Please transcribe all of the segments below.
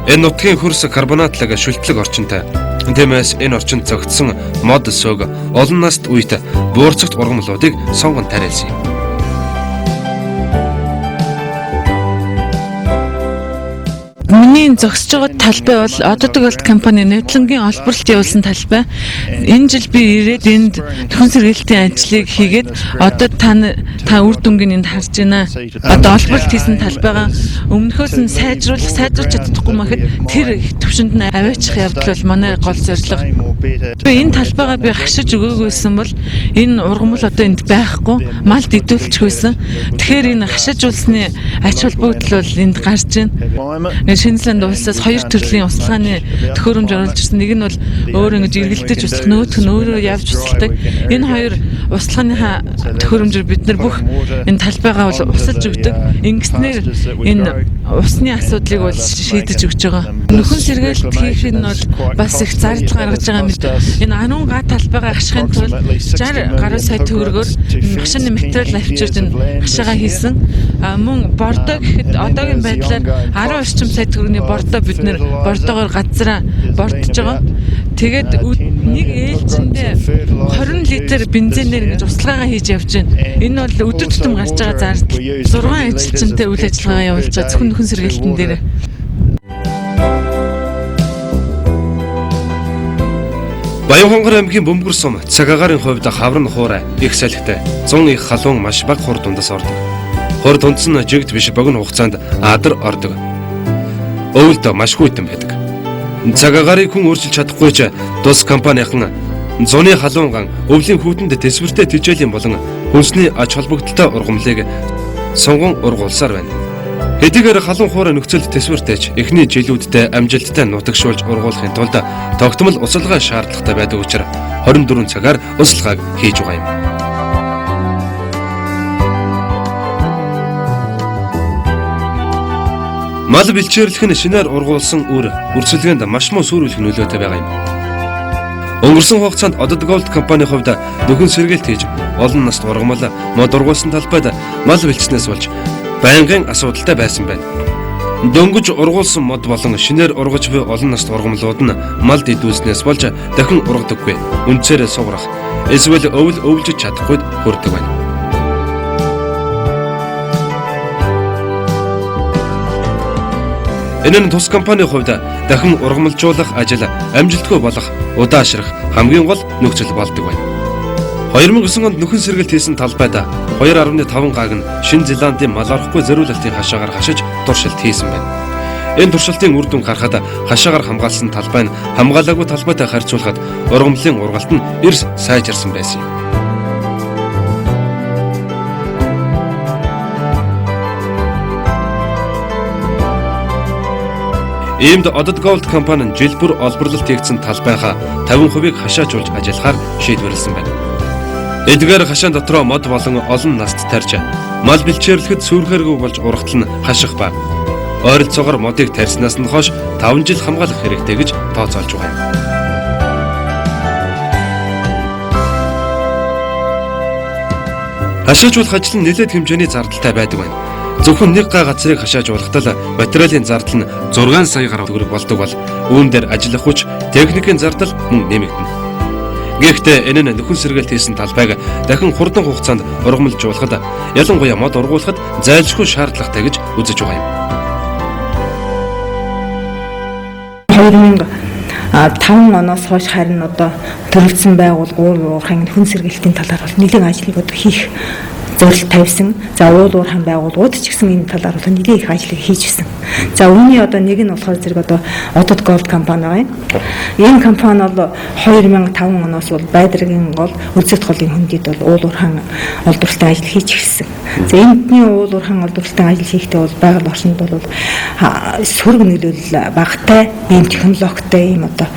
Энэ нутгийн хөрс карбонатлаг шүлтлэг орчинтай. Тиймээс энэ орчинд зогтсон мод сөг олон наст үйт буурцагт ургамлуудыг сонгон тариалсан юм. Миний зогсож байгаа талбай бол Одод Голд компани нэвтлэнгийн олборлолт явуулсан талбай. Энэ жил би ирээд энд төхөн сэргээлтийн ажлыг хийгээд одоо та үр дүнгийн энд харж байна. Одоо олборлолт хийсэн талбайгаа өмнөхөөс нь сайжруулж чаддаггүй мэхэд тэр төвшөнд нь аваачих явдал бол манай гол зорилго. Би энэ талбайгаа би хашиж өгөөгүйсэн бол энэ ургамал одоо энд байхгүй, малд идүүлчихвэсэн. Тэгэхээр энэ хашижуулсны ач холбогдол бол энд гарч байна. Шинзланд улсаас хоёр төрлийн услааны төхөөрөмж оруулж ирсэн. Нэг нь бол өөр ингэж эргэлдэж услах, нөгөөх нь өөрөө явж усалдаг. Энэ хоёр услааныхаа төхөөрөмжөөр бид нар бүх энэ талбайгаа бол усалж өгдөг. Ингэснээр энэ усны асуудлыг бол шийдэж өгч байгаа. Нөхөн сэргээлт хийх нь бол бас их зардал гаргаж байгаа мэт. Энэ 10 га талбайгаа хашихын тулд 60 гаруй сая төгрөгөөр машины материал авчирж энэ хашаагаа хийсэн. Мөн бордоо гэхэд одоогийн байдлаар 10 орчим сая төгрөгийн бордоо бид нэр бордоогоор газраа бордож байгаа. Тэгээд нэг ээлжиндээ 20 литр бензинээр ингэж услаагаа хийж явж байна. Энэ бол өдөр тутам гарч байгаа зардал. 6 ажилчинтай үйл ажиллагаа явуулж байгаа зөвхөн нөхөн сэргээлтэн дээр. Баянхонгор аймгийн Бөмбөр сум цаг агаарын хувьд хаврын хуурай их салхитай 100 их халуун маш бага хур дундаас ордог. Хур дундс нь жигд биш богино хугацаанд адар ордог. Өвөлд маш хүйтэн байдаг. Цаг агарыг хүн өөрчилж чадахгүй ч тус компанийн зуны халуун ган өвлийн хүүтэнд төсвөртэй тижээлийн болон хүнсний ач холбогдолтой ургамлыг сонгон ургуулсаар байна. Хэдийгээр халуун хуурай нөхцөлд төсвөртэйч эхний жилүүддээ амжилттай нутагшуулж ургуулахын тулд тогтмол усалгаа шаардлагатай байдаг учраас 24 цагаар услахааг хийж байгаа юм. Мал бэлчээрлэх нь шинээр ургуулсан үрсэлгээнд маш муу сүүрүүлэх нөлөөтэй байгаа юм. Өнгөрсөн хугацаанд Одод Голд компанийн хувьд нөхөн сэргээлт хийж олон наст ургамал мод ургуулсан талбайд мал бэлчснээс болж байнгын асуудалтай байсан байна. Дөнгөж ургуулсан мод болон шинээр ургаж буй олон наст ургамлууд нь малд идүүлснээс болж дахин ургадаггүй. Үнцээрээ суурах эсвэл өвлж чадахгүй хүрдэг байна. Энэ нь тус компанийн хувьд дахин ургамалжуулах ажил амжилтгүй болох удаашрах хамгийн гол нөхцөл болдог байна. 2009 онд нөхөн сэргээлт хийсэн талбайд 2.5 гааг нь Шинэ Зеландын мал орохгүй зориулалтын хашаагаар хашиж туршилт хийсэн байна. Энэ туршилтын үр дүн харахад хашаагаар хамгаалсан талбай нь хамгаалаагүй талбайтай харьцуулахад ургамлын ургалт нь эрс сайжирсан байсан юм. Иймд Одод Голд компани нь жил бүр олборлолт хийгдсэн талбайхаа 50%-ийг хашаажуулж ажиллахаар шийдвэрлсэн байна. Эдгээр хашаан дотроо мод болон олон наст тарьж мал бэлчээрлэхэд сүрхээргүй болж ургатал нь хаших ба ойролцоогоор модыг тарьснаас нь хойш 5 жил хамгаалах хэрэгтэй гэж тооцоолж байгаа юм. Хашаажуулах ажил нь нэлээд хэмжээний зардалтай байдаг байна. Зөвхөн нэг га газрыг хашаажуулахдаа материалын зардал нь 6 сая гаруй төгрөг болдог бол үүн дээр ажиллах хүч, техникийн зардал мөн нэмэгдэнэ. Гэхдээ энэ нь нөхөн сэргээлт хийсэн талбайг дахин хурдан хугацаанд ургамалжуулахад, ялангуяа мод ургуулахад зайлшгүй шаардлагатай гэж үзэж байгаа юм. 2005 оноос хойш харин одоо төрөлдсөн байгууллагын нөхөн сэргээлтийн талаар бол нэлээд ажлыг хийх зорилт тавьсан. За уул уурхайн байгууллагууд ч гэсэн энэ талаар бол нэлээд их ажлыг хийжсэн. За үүний одоо нэг нь болохоор зэрэг одоо Одод Голд компани байна. Энэ компани бол 2005 оноос бол Байдрагын гол Өрзөт голын хөндөд бол уул уурхайн олдворлолтын ажил хийж эхэлсэн. За эндний уул уурхайн олдворлолтын ажил хийхдээ бол байгаль орчинд бол сөрөг нөлөөлөл багтай, ийм технологитой ийм одоо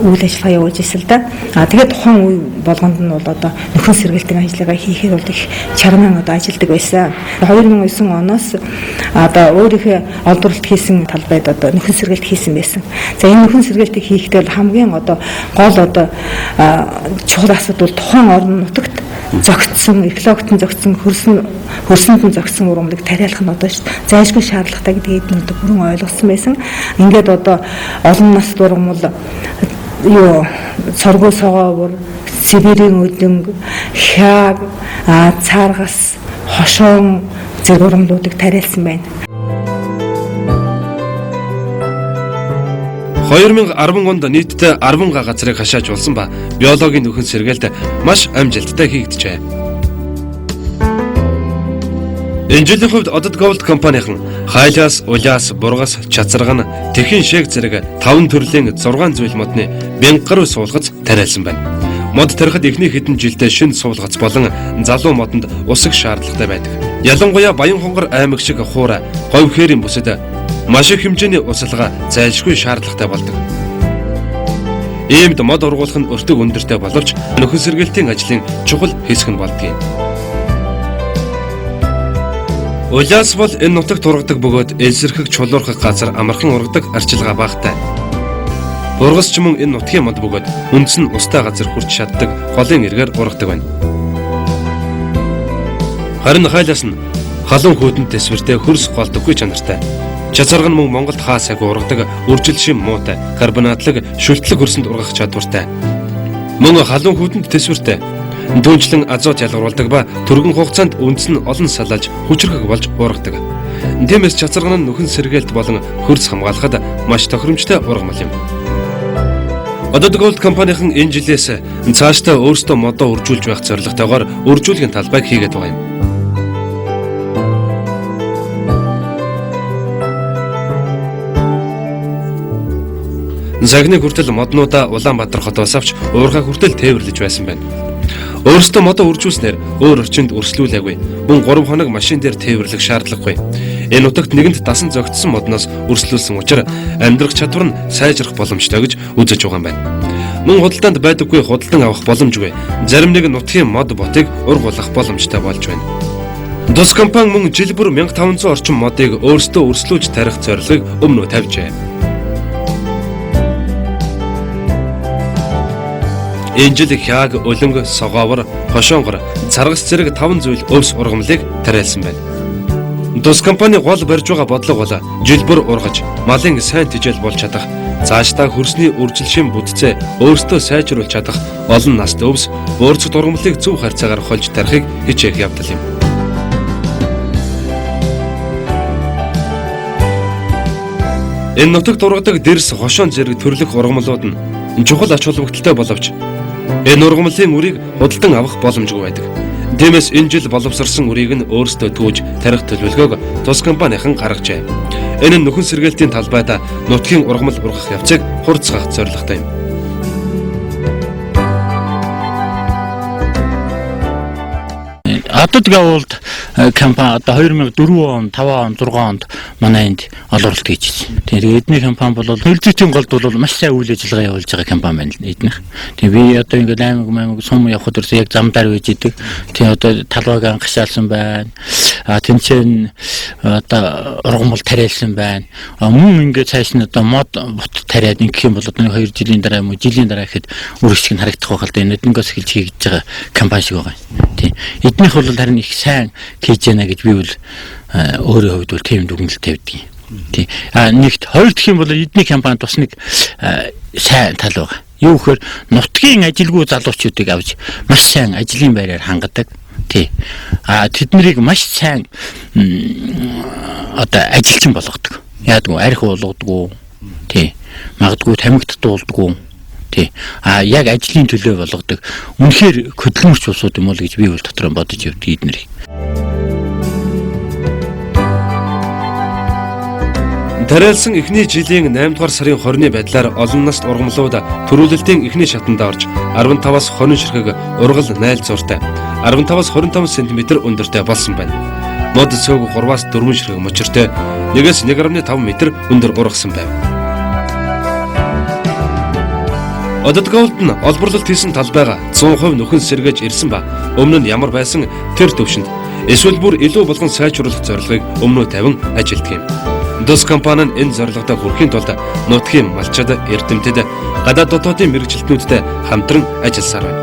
үйл ажиллагаа явуулж ирсэн л да. Тэгээд тухайн үе болгонд нь бол одоо нөхөн сэргээлтийн ажиллагаа хийхээр бол их чарман одоо ажилдаг байсан. 2009 оноос одоо өөрийнхөө олдворлолт хийсэн талбайд одоо нөхөн сэргээлт хийсэн байсан. За энэ нөхөн сэргээлтийг хийхдээ хамгийн одоо гол одоо чухал асуудал бол тухайн орон нутагт зөгцсөн, экологтон зөгцсөн, хөрсөнд нь зөгцсөн ургамлыг тариалах нь одоо зайлшгүй шаардлагатай гэдгийг нь одоо бүрэн ойлгосон байсан. Ингээд одоо олон насд ургамал соргуу согоовор, Сибирийн өдөнг, хяаг, цааргас, хошоон зэрэг ургамлуудыг тариалсан байна. 2010 онд нийтдээ 10 газрыг хашааж болсон ба биологийн нөхөн сэргээлт маш амжилттай хийгджээ. Энэ жилийн хувьд Одод Gold компанийн хайлаас, улаас, бургас, чацарган, тэхийн шээг зэрэг 5 төрлийн 6 зүйл модны бянга гаруй суулгац тариалсан байна. Мод тарихад эхний хэдэн жилдээ шин суулгац болон залуу модонд усаг шаардлагатай байдаг. Ялангуяа Баян хонгор аймаг шиг хуура, говь хээрийн бүсэд маш их хэмжээний усалгаа зайлшгүй шаардлагатай болдог. Иймд мод ургуулах нь өртөг өндөртэй боловч нөхөн сэргээлтийн ажлын чухал хэсэг нь болдгийг. Улаас бол энэ нутагт ургадаг бөгөөд элсэрхэг чулуурхах газар амархан ургадаг арчилгаа багтай. Бургас ч мөн энэ нутгийн мод бөгөөд үндс нь устай газар хүрч чаддаг голын эргээр ургадаг байна. Харин хайлаас нь халуун хүйтэнд тэсвэртэй хөрс голдоггүй чанартай. Чацарга нь мөн Монголд хаа сайгүй ургадаг үржил шим муутай, карбонатлаг, шүлтлэг хөрсөнд ургах чадвартай. Мөн халуун хүйтэнд тэсвэртэй дүүнчлэн азот ялгаруулдаг ба түргэн хугацаанд үндс нь олон салааж хүчрхэг болж ургадаг. Тиймээс чацарга нь нөхөн сэргээлт болон хөрс хамгаалахад маш тохиромжтой ургамал юм. Одод Gold компанийн энэ жилээс цаашдаа өөрсдөө модоо үржүүлж байх зорилготойгоор үржүүлгийн талбайг хийгээд байгаа юм. Загны хүртэл моднуудаа Улаанбаатар хотоос авч уурхай хүртэл тээвэрлэж байсан байна. Өөрсдөө модоо үржүүлснээр өөр орчинд өрслүүлээгүй. Мөн 3 хоног машин дээр тээвэрлэх шаардлагагүй. Энэ нутагт нэгэнд дасан зөгтсөн модноос өрслүүлсэн учраас амьдрах чадвар нь сайжрах боломжтой гэж үзэж байгаа юм байна. Мөн худалдаанд байдаггүй худалдан авах боломжгүй. Зарим нэг нутгийн мод ботыг ургуулах боломжтой болж байна. Дус компани мөн жил бүр 1500 орчим модыг өөрсдөө өрслүүлж тарих зорилгыг өмнө тавьжээ. Энэ жил хяаг, өлөнг, согоовор, хошонгор, царгас зэрэг 5 зүйл өвс ургамлыг тариалсан байна. Дус компани гол барьж байгаа бодлого бол жил бүр ургаж, малын сайн тижэл болж чадах, цаашдаа хөрсний үржил шим бүтцээ өөрсдөө сайжруулж чадах олон наст өвс, өөрсдөд ургамлыг зөв харьцаагаар холж тарихыг хичээх явдал юм. Энэ нутагт ургадаг дэрс, хошоон зэрэг төрлөх ургамлууд нь чухал ач холбогдолтой боловч энэ ургамлын үрийг худалдан авах боломжгүй байдаг. Тиймээс энэ жил боловсрсон үрийг нь өөрсдөө түүж тарих төлөвлөгөөг тус компанийн гаргажээ. Энэ нь нөхөн сэргээлтийн талбайд нутгийн ургамал ургах явцыг хурцгах зорилготой юм. Одод Gold компани одоо 2004 он, 5 он, 6 онд манай энд олорлт хийжсэн. Тэгээд эдний компани бол хөлзөтийн голд бол маш сайн үйл ажиллагаа явуулж байгаа компани байна эднийх. Тэгээд би одоо ингээд аймаг сум явхад ерөөсөө яг замдаар үйж идэг. Тэгээд одоо талбайг анхшаалсан байна. Тэнцэн одоо ургамал тариалсан байна. Мөн ингээд цааш нь одоо мод бот тариад ингэх юм бол одоо 2 жилийн дараа юм уу жилийн дараа гэхэд үр ашиг нь харагдах байх л да. Эднээс эхэлж хийж байгаа компани шиг байгаа. Тийм. Эднийх бол харин их сайн хийж яана гэж би бол өөрийн хувьд бол тийм дүгнэлт тавьдаг юм. Тийм. Нэгт хоёр дахь юм бол эдний компани бас нэг сайн тал байгаа. Юу гэхээр нутгийн ажилгүй залуучуудыг авч маш сайн ажлын байраар хангадаг. Тийм. Тэд нарыг маш сайн одоо ажилчин болгодог. Яадгүй арх болгодог. Тийм. Магадгүй тамхит дуулдаг. Тий. Яг ажлын төлөө болгодог. Үнэхээр хөдөлмөрч улсууд юм уу гэж би бол дотроо бодож явдаг эднэрийг. Тариалсан эхний жилийн 8 дугаар сарын 20-ны байдлаар олон наст ургамлууд төрүүлэлтийн эхний шатанд орж 15-аас 20 ширхэг ургал найл зуртай 15-аас 25 см өндөртэй болсон байна. Мод цөг 3-аас 4 ширхэг мөчөртэй 1-ээс 1.5 м өндөр ургасан байв. Одод Gold нь олборлолт хийсэн талбайгаа 100% нөхөн сэргээж ирсэн ба өмнө нь ямар байсан тэр төвшөнд эсвэл бүр илүү болгон сайжруулах зорилгыг өмнөө тавин ажилтдаг юм. Дус компани нь энэ зорилгодоо хүрэхийн тулд нутгийн малчид, эрдэмтэд, гадаад дотоодын мэргэжилтнүүдтэй хамтран ажилласаар байна.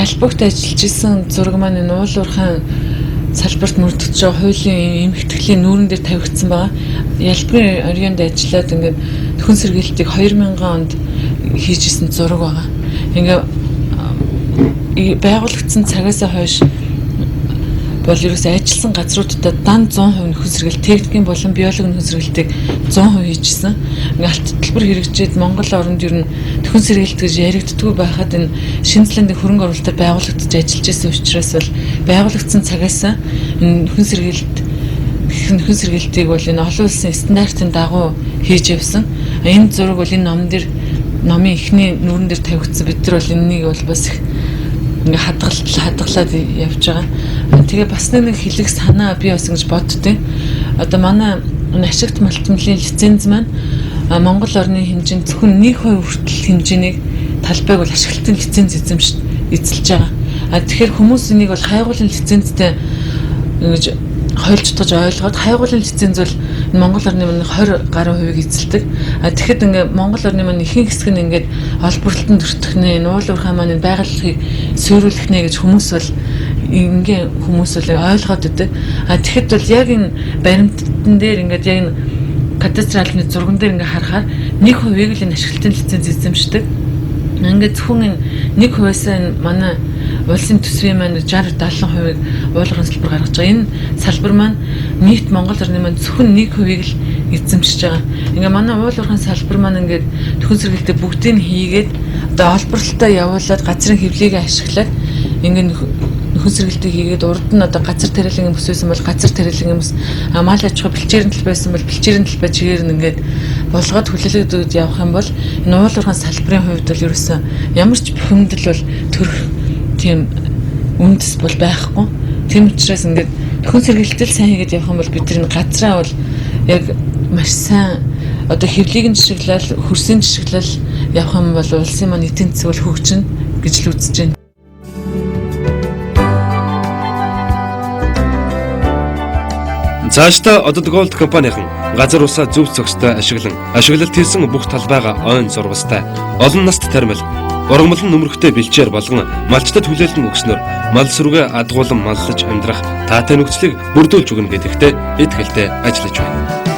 Ялбагт ажиллаж исэн зураг маань энэ уулуурхайн салбарт мөрдөгдөж байгаа хуулийн эмхтгэлийн нүүрэн дээр тавигдсан байгаа. Ялбагын орионд ажиллаад ингээд төхөн сэргээлтийг 2000 онд хийжсэн зураг байгаа. Ингээд байгуулагдсан цагаас хойш бол ерөөс ажилласан газруудад дан 100% нөхөн сэргээлт, техникийн болон биологийн нөхөн сэргээлтийг 100% хийжсэн. Ингээд алт төлбөр хэрэгжээд Монгол оронд ер нь нөхөн сэргээлт гэж яригддаггүй байхад энэ шинжлэлийн хөрөнгө оруулалтаар байгуулагдаж ажиллаж байсан учраас бол байгуулагдсан цагаас энэ нөхөн сэргээлтийг бол энэ олон улсын стандартын дагуу хийж явсан. Энэ зураг бол энэ номын эхний нүүрэн дээр тавигдсан. Бид нар бол энэнийг бол бас их ингээ хадгалаад явж байгаа. Тэгээ бас нэг хэлэх санаа би бас ингэж боддیں۔ Одоо манай ашигт малтмлын лиценз маань Монгол орны хэмжээнд зөвхөн 1% хүртэл хэмжээний талбайг бол ашиглалтын лиценз эзэлж байгаа. Тэгэхээр хүмүүс энийг бол хайгуулын лицензтэй ингэж хойлж тож ойлгоод хайгуулын лиценз бол Монгол орны маань 20 гаруй хувийг эзэлдэг. Тэгэхэд ингээ Монгол орны маань ихэнх хэсэг нь ингээд олборлолтод өртөх нэ, нуулуурхай маань байгууллагыг суйруулах нэ гэж хүмүүс бол ингээ хүмүүс бол ойлгоод өгдөг. Тэгэхэд бол яг энэ баримтан дээр ингээд яг энэ кадастралны зурган дээр ингээ харахаар 1%-ийг л энэ ашиглалтын лиценз эзэмшдэг. Ингээд зөвхөн энэ 1%-аас энэ манай улсын төсвийн маань 60-70%-ийг уулгын салбар гаргаж байгаа. Энэ салбар маань нийт Монгол орны маань зөвхөн 1%-ийг л эзэмшиж байгаа. Ингээ манай уулгын салбар маань ингээд төхөн сэргээлтээ бүгдийг хийгээд одоо олборлолтоо явуулаад газрын хэвлийг ашиглаад ингээ нөхөн сэргээлтийг хийгээд урд нь одоо газар тариалан юмс байсан бол газар тариалан юмс, мал аж ахуй бэлчээрийн талбай байсан бол бэлчээрийн талбай чигээр нь ингээд болгоод хүлээлгдээд явах юм бол энэ уулгын салбарын хувьд бол ерөөсөн ямар ч бухимдал бол төрөх тийм үндэс бол байхгүй. Тийм учраас ингээд нөхөн сэргээлтэл сайн хийгээд явах юм бол бид энэ газраа бол яг маш сайн одоо хэвлийг нь жишглэл, хөрсийн жишглэл явах юм бол улсын маань эдийн засаг бол хөгжинэ гэж л үзэж байна. Цаашдаа Одод Голд компанийн газар усаа зөв зохистой ашиглалт хийсэн бүх талбайгаа ойн зурвастай, олон наст тармил, ургамлын нөмрөхтэй бэлчээр болгон малчтад хүлээлтэн өгснөөр мал сүргээ адгуулan маллаж амьдрах таатай нөхцөлийг бүрдүүлж өгнө гэдэгтээ итгэлтэй ажиллаж байна.